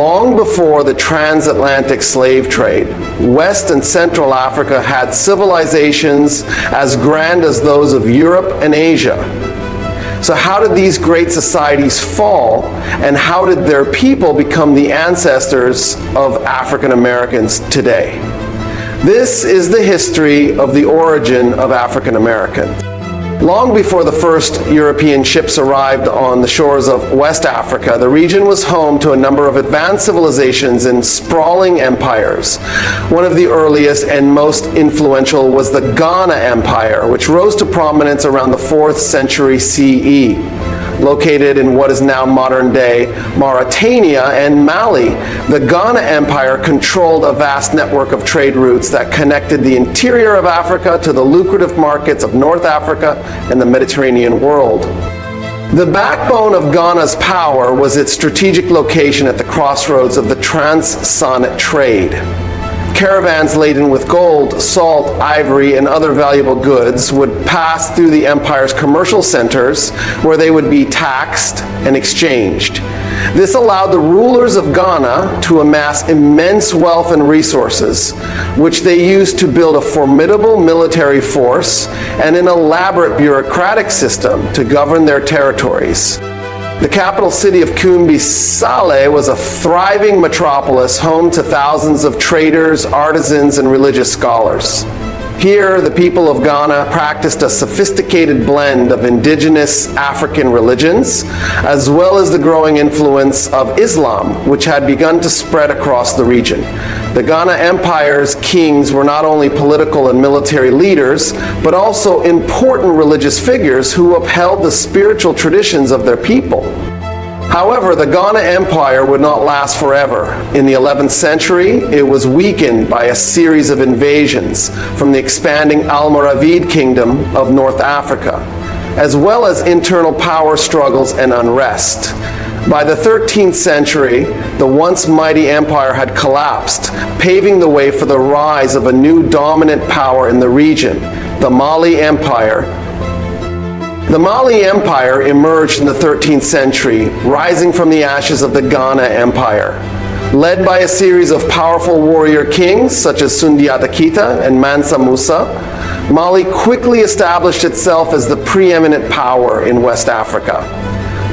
Long before the transatlantic slave trade, West and Central Africa had civilizations as grand as those of Europe and Asia. So how did these great societies fall, and how did their people become the ancestors of African Americans today? This is the history of the origin of African Americans. Long before the first European ships arrived on the shores of West Africa, the region was home to a number of advanced civilizations and sprawling empires. One of the earliest and most influential was the Ghana Empire, which rose to prominence around the 4th century CE. Located in what is now modern-day Mauritania and Mali, the Ghana Empire controlled a vast network of trade routes that connected the interior of Africa to the lucrative markets of North Africa and the Mediterranean world. The backbone of Ghana's power was its strategic location at the crossroads of the transatlantic trade. Caravans laden with gold, salt, ivory, and other valuable goods would pass through the empire's commercial centers, where they would be taxed and exchanged. This allowed the rulers of Ghana to amass immense wealth and resources, which they used to build a formidable military force and an elaborate bureaucratic system to govern their territories. The capital city of Kumbi-Sale was a thriving metropolis home to thousands of traders, artisans, and religious scholars. Here, the people of Ghana practiced a sophisticated blend of indigenous African religions, as well as the growing influence of Islam, which had begun to spread across the region. The Ghana Empire's kings were not only political and military leaders, but also important religious figures who upheld the spiritual traditions of their people. However, the Ghana Empire would not last forever. In the 11th century, it was weakened by a series of invasions from the expanding Almoravid Kingdom of North Africa, as well as internal power struggles and unrest. By the 13th century, the once mighty empire had collapsed, paving the way for the rise of a new dominant power in the region, the Mali Empire. The Mali Empire emerged in the 13th century, rising from the ashes of the Ghana Empire. Led by a series of powerful warrior kings such as Sundiata Keita and Mansa Musa, Mali quickly established itself as the preeminent power in West Africa.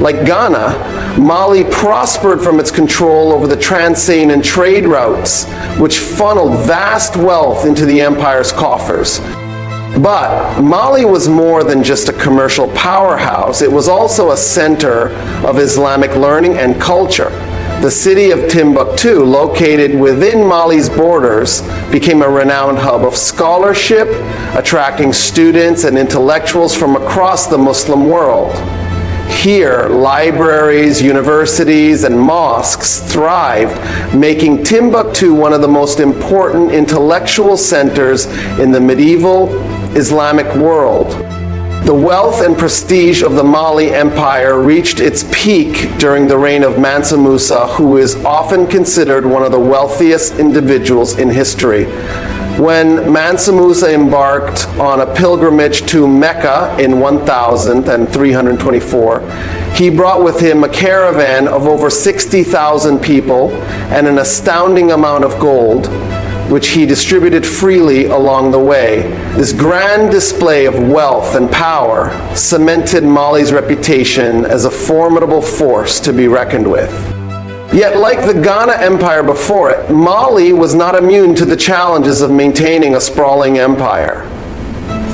Like Ghana, Mali prospered from its control over the Transatlanttic trade routes, which funneled vast wealth into the empire's coffers. But Mali was more than just a commercial powerhouse. It was also a center of Islamic learning and culture. The city of Timbuktu, located within Mali's borders, became a renowned hub of scholarship, attracting students and intellectuals from across the Muslim world. Here, libraries, universities, and mosques thrived, making Timbuktu one of the most important intellectual centers in the medieval Islamic world. The wealth and prestige of the Mali Empire reached its peak during the reign of Mansa Musa, who is often considered one of the wealthiest individuals in history. When Mansa Musa embarked on a pilgrimage to Mecca in 1324, he brought with him a caravan of over 60,000 people and an astounding amount of gold, which he distributed freely along the way. This grand display of wealth and power cemented Mali's reputation as a formidable force to be reckoned with. Yet, like the Ghana Empire before it, Mali was not immune to the challenges of maintaining a sprawling empire.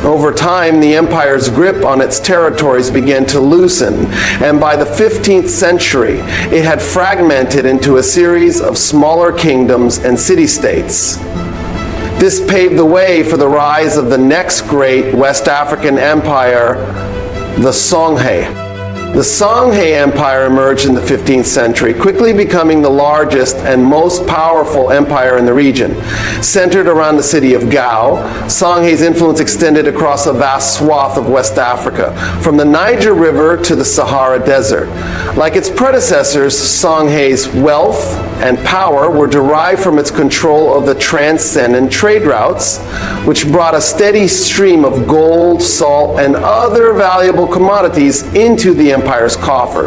Over time, the empire's grip on its territories began to loosen, and by the 15th century, it had fragmented into a series of smaller kingdoms and city-states. This paved the way for the rise of the next great West African empire, the Songhay. The Songhay Empire emerged in the 15th century, quickly becoming the largest and most powerful empire in the region. Centered around the city of Gao, Songhay's influence extended across a vast swath of West Africa, from the Niger River to the Sahara Desert. Like its predecessors, Songhay's wealth and power were derived from its control of the Transatlantic trade routes, which brought a steady stream of gold, salt, and other valuable commodities into the empire's coffer.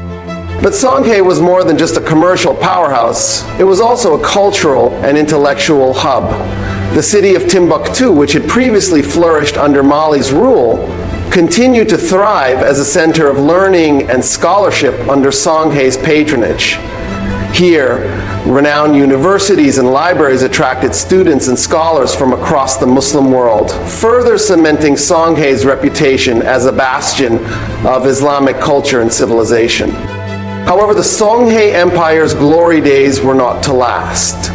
But Songhay was more than just a commercial powerhouse. It was also a cultural and intellectual hub. The city of Timbuktu, which had previously flourished under Mali's rule, continued to thrive as a center of learning and scholarship under Songhay's patronage. Here, renowned universities and libraries attracted students and scholars from across the Muslim world, further cementing Songhay's reputation as a bastion of Islamic culture and civilization. However, the Songhay Empire's glory days were not to last.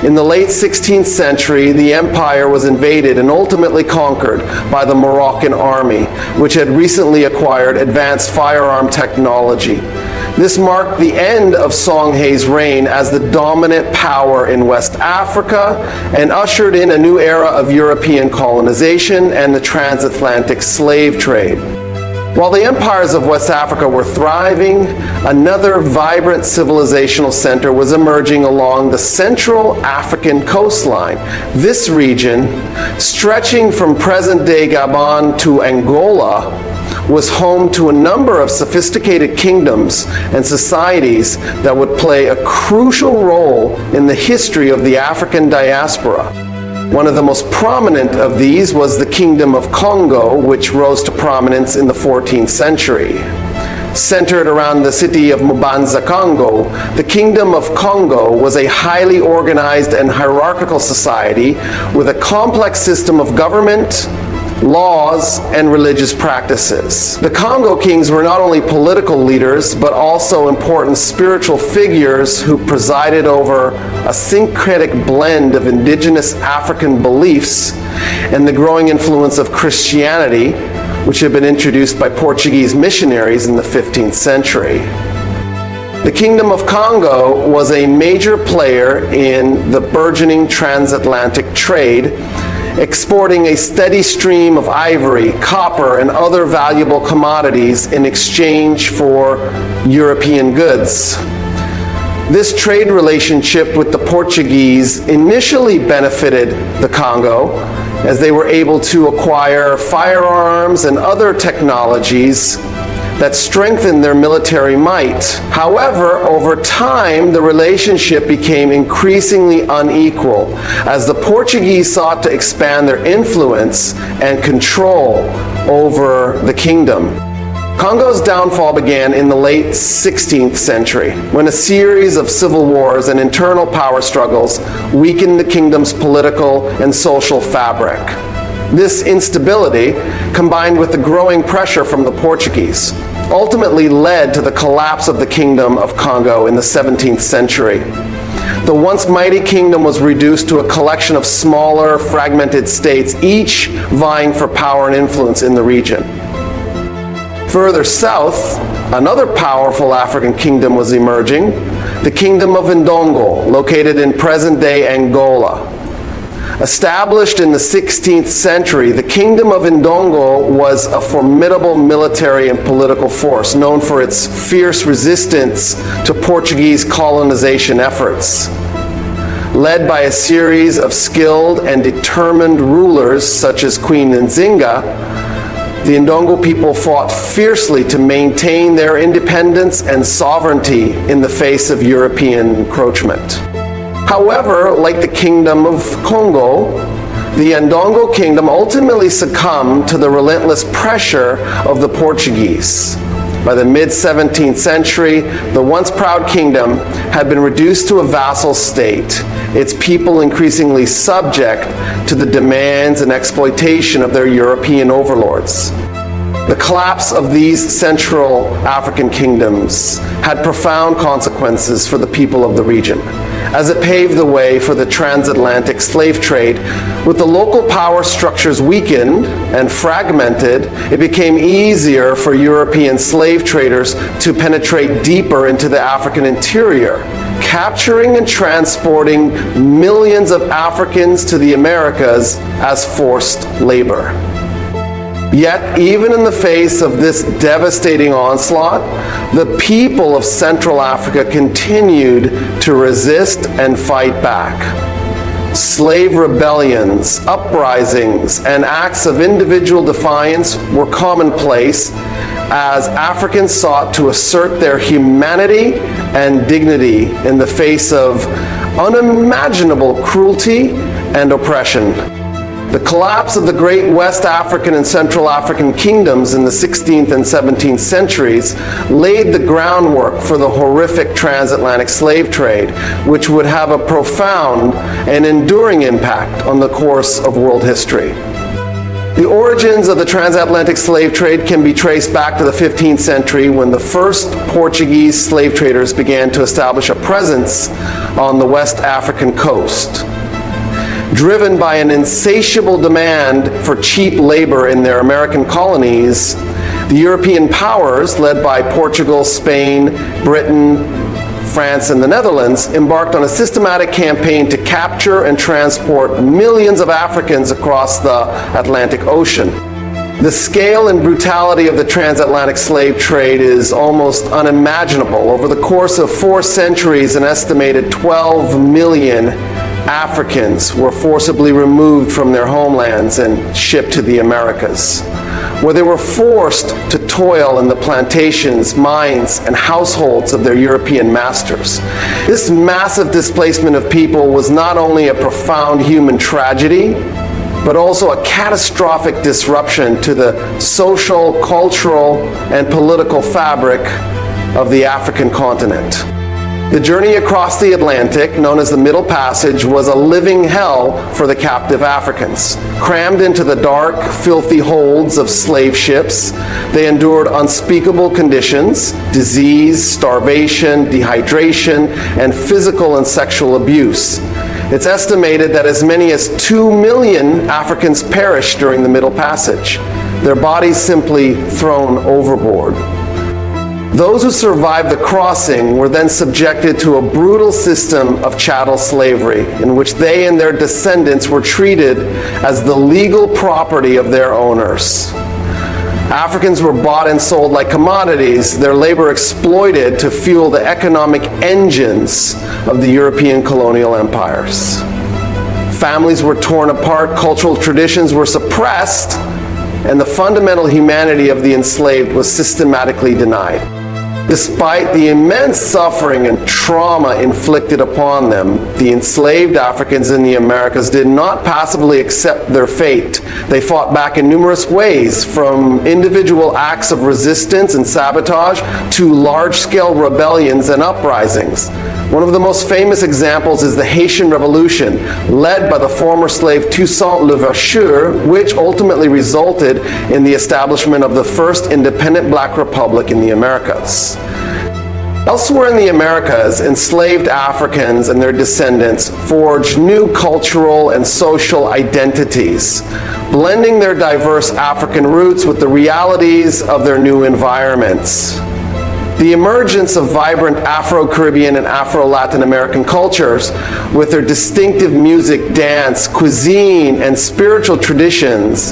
In the late 16th century, the empire was invaded and ultimately conquered by the Moroccan army, which had recently acquired advanced firearm technology. This marked the end of Songhay's reign as the dominant power in West Africa and ushered in a new era of European colonization and the transatlantic slave trade. While the empires of West Africa were thriving, another vibrant civilizational center was emerging along the Central African coastline. This region, stretching from present-day Gabon to Angola, was home to a number of sophisticated kingdoms and societies that would play a crucial role in the history of the African diaspora. One of the most prominent of these was the Kingdom of Kongo, which rose to prominence in the 14th century. Centered around the city of Mbanza, Kongo, the Kingdom of Kongo was a highly organized and hierarchical society with a complex system of government, laws, and religious practices. The Kongo kings were not only political leaders, but also important spiritual figures who presided over a syncretic blend of indigenous African beliefs and the growing influence of Christianity, which had been introduced by Portuguese missionaries in the 15th century. The Kingdom of Kongo was a major player in the burgeoning transatlantic trade, exporting a steady stream of ivory, copper, and other valuable commodities in exchange for European goods. This trade relationship with the Portuguese initially benefited the Congo, as they were able to acquire firearms and other technologies that strengthened their military might. However, over time, the relationship became increasingly unequal as the Portuguese sought to expand their influence and control over the kingdom. Congo's downfall began in the late 16th century, when a series of civil wars and internal power struggles weakened the kingdom's political and social fabric. This instability, combined with the growing pressure from the Portuguese, ultimately led to the collapse of the Kingdom of Kongo in the 17th century. The once mighty kingdom was reduced to a collection of smaller, fragmented states, each vying for power and influence in the region. Further south, another powerful African kingdom was emerging, the Kingdom of Ndongo, located in present-day Angola. Established in the 16th century, the Kingdom of Ndongo was a formidable military and political force, known for its fierce resistance to Portuguese colonization efforts. Led by a series of skilled and determined rulers such as Queen Nzinga, the Ndongo people fought fiercely to maintain their independence and sovereignty in the face of European encroachment. However, like the Kingdom of Kongo, the Ndongo kingdom ultimately succumbed to the relentless pressure of the Portuguese. By the mid-17th century, the once proud kingdom had been reduced to a vassal state, its people increasingly subject to the demands and exploitation of their European overlords. The collapse of these Central African kingdoms had profound consequences for the people of the region, as it paved the way for the transatlantic slave trade. With the local power structures weakened and fragmented, it became easier for European slave traders to penetrate deeper into the African interior, capturing and transporting millions of Africans to the Americas as forced labor. Yet, even in the face of this devastating onslaught, the people of Central Africa continued to resist and fight back. Slave rebellions, uprisings, and acts of individual defiance were commonplace as Africans sought to assert their humanity and dignity in the face of unimaginable cruelty and oppression. The collapse of the great West African and Central African kingdoms in the 16th and 17th centuries laid the groundwork for the horrific transatlantic slave trade, which would have a profound and enduring impact on the course of world history. The origins of the transatlantic slave trade can be traced back to the 15th century when the first Portuguese slave traders began to establish a presence on the West African coast. Driven by an insatiable demand for cheap labor in their American colonies, the European powers, led by Portugal, Spain, Britain, France, and the Netherlands, embarked on a systematic campaign to capture and transport millions of Africans across the Atlantic Ocean. The scale and brutality of the transatlantic slave trade is almost unimaginable. Over the course of 4 centuries, an estimated 12 million Africans were forcibly removed from their homelands and shipped to the Americas, where they were forced to toil in the plantations, mines, and households of their European masters. This massive displacement of people was not only a profound human tragedy, but also a catastrophic disruption to the social, cultural, and political fabric of the African continent. The journey across the Atlantic, known as the Middle Passage, was a living hell for the captive Africans. Crammed into the dark, filthy holds of slave ships, they endured unspeakable conditions: disease, starvation, dehydration, and physical and sexual abuse. It's estimated that as many as 2 million Africans perished during the Middle Passage, their bodies simply thrown overboard. Those who survived the crossing were then subjected to a brutal system of chattel slavery, in which they and their descendants were treated as the legal property of their owners. Africans were bought and sold like commodities, their labor exploited to fuel the economic engines of the European colonial empires. Families were torn apart, cultural traditions were suppressed, and the fundamental humanity of the enslaved was systematically denied. Despite the immense suffering and trauma inflicted upon them, the enslaved Africans in the Americas did not passively accept their fate. They fought back in numerous ways, from individual acts of resistance and sabotage to large-scale rebellions and uprisings. One of the most famous examples is the Haitian Revolution, led by the former slave Toussaint Louverture, which ultimately resulted in the establishment of the first independent black republic in the Americas. Elsewhere in the Americas, enslaved Africans and their descendants forged new cultural and social identities, blending their diverse African roots with the realities of their new environments. The emergence of vibrant Afro-Caribbean and Afro-Latin American cultures, with their distinctive music, dance, cuisine, and spiritual traditions,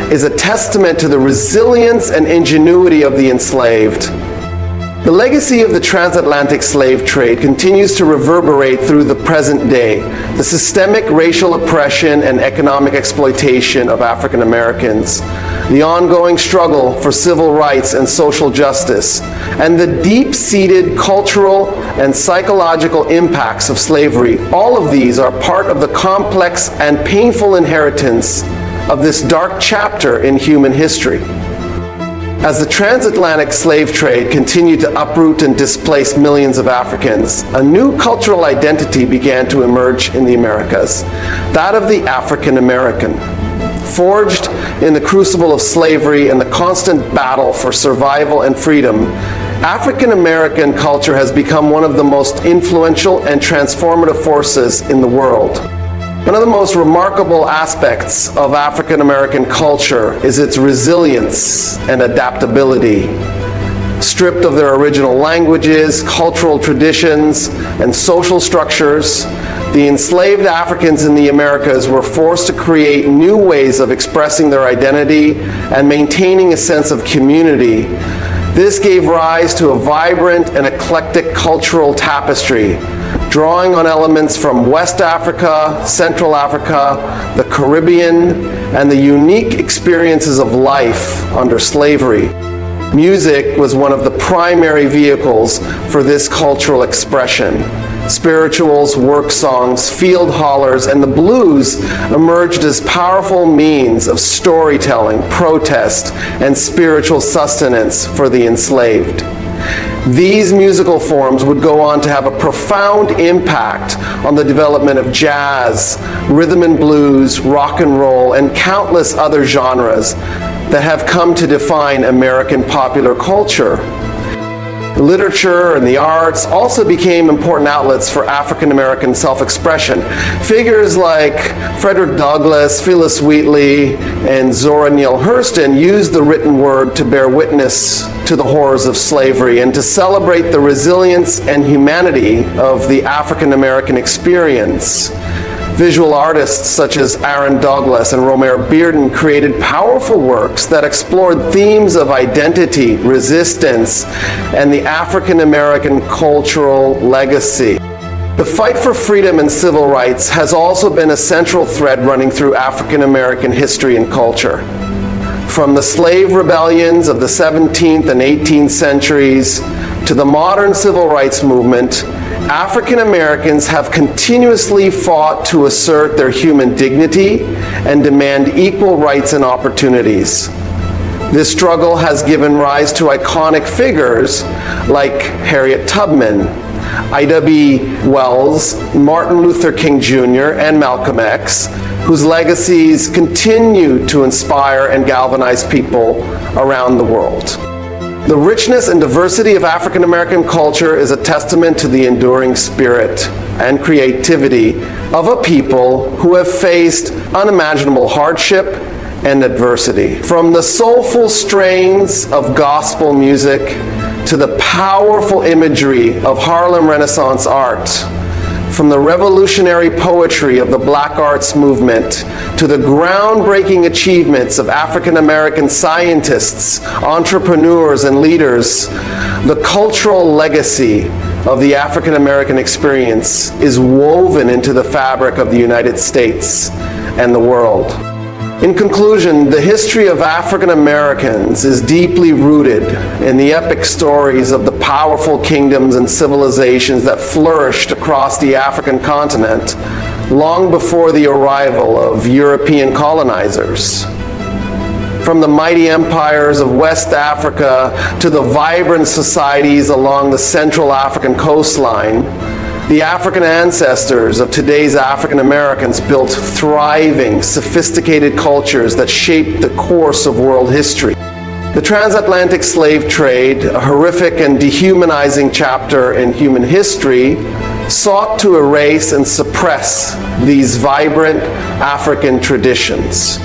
is a testament to the resilience and ingenuity of the enslaved. The legacy of the transatlantic slave trade continues to reverberate through the present day. The systemic racial oppression and economic exploitation of African Americans, the ongoing struggle for civil rights and social justice, and the deep-seated cultural and psychological impacts of slavery, all of these are part of the complex and painful inheritance of this dark chapter in human history. As the transatlantic slave trade continued to uproot and displace millions of Africans, a new cultural identity began to emerge in the Americas, that of the African American. Forged in the crucible of slavery and the constant battle for survival and freedom, African American culture has become one of the most influential and transformative forces in the world. One of the most remarkable aspects of African American culture is its resilience and adaptability. Stripped of their original languages, cultural traditions, and social structures, the enslaved Africans in the Americas were forced to create new ways of expressing their identity and maintaining a sense of community. This gave rise to a vibrant and eclectic cultural tapestry, drawing on elements from West Africa, Central Africa, the Caribbean, and the unique experiences of life under slavery. Music was one of the primary vehicles for this cultural expression. Spirituals, work songs, field hollers, and the blues emerged as powerful means of storytelling, protest, and spiritual sustenance for the enslaved. These musical forms would go on to have a profound impact on the development of jazz, rhythm and blues, rock and roll, and countless other genres that have come to define American popular culture. Literature and the arts also became important outlets for African American self-expression. Figures like Frederick Douglass, Phyllis Wheatley, and Zora Neale Hurston used the written word to bear witness to the horrors of slavery and to celebrate the resilience and humanity of the African American experience. Visual artists such as Aaron Douglas and Romare Bearden created powerful works that explored themes of identity, resistance, and the African American cultural legacy. The fight for freedom and civil rights has also been a central thread running through African American history and culture. From the slave rebellions of the 17th and 18th centuries to the modern civil rights movement, African Americans have continuously fought to assert their human dignity and demand equal rights and opportunities. This struggle has given rise to iconic figures like Harriet Tubman, Ida B. Wells, Martin Luther King Jr., and Malcolm X, whose legacies continue to inspire and galvanize people around the world. The richness and diversity of African American culture is a testament to the enduring spirit and creativity of a people who have faced unimaginable hardship and adversity. From the soulful strains of gospel music to the powerful imagery of Harlem Renaissance art, from the revolutionary poetry of the Black Arts Movement to the groundbreaking achievements of African American scientists, entrepreneurs, and leaders, the cultural legacy of the African American experience is woven into the fabric of the United States and the world. In conclusion, the history of African Americans is deeply rooted in the epic stories of the powerful kingdoms and civilizations that flourished across the African continent long before the arrival of European colonizers. From the mighty empires of West Africa to the vibrant societies along the Central African coastline, the African ancestors of today's African Americans built thriving, sophisticated cultures that shaped the course of world history. The transatlantic slave trade, a horrific and dehumanizing chapter in human history, sought to erase and suppress these vibrant African traditions.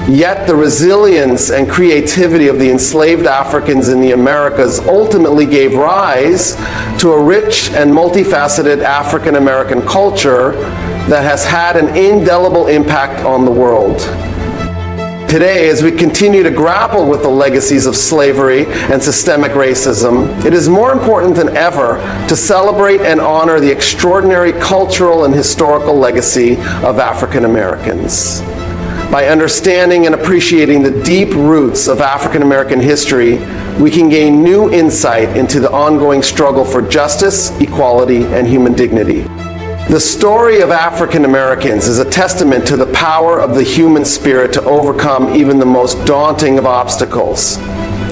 Yet the resilience and creativity of the enslaved Africans in the Americas ultimately gave rise to a rich and multifaceted African American culture that has had an indelible impact on the world. Today, as we continue to grapple with the legacies of slavery and systemic racism, it is more important than ever to celebrate and honor the extraordinary cultural and historical legacy of African Americans. By understanding and appreciating the deep roots of African American history, we can gain new insight into the ongoing struggle for justice, equality, and human dignity. The story of African Americans is a testament to the power of the human spirit to overcome even the most daunting of obstacles.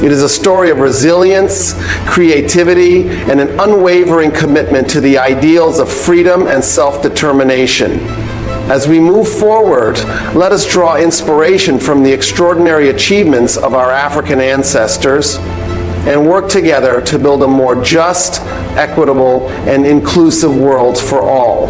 It is a story of resilience, creativity, and an unwavering commitment to the ideals of freedom and self-determination. As we move forward, let us draw inspiration from the extraordinary achievements of our African ancestors and work together to build a more just, equitable, and inclusive world for all.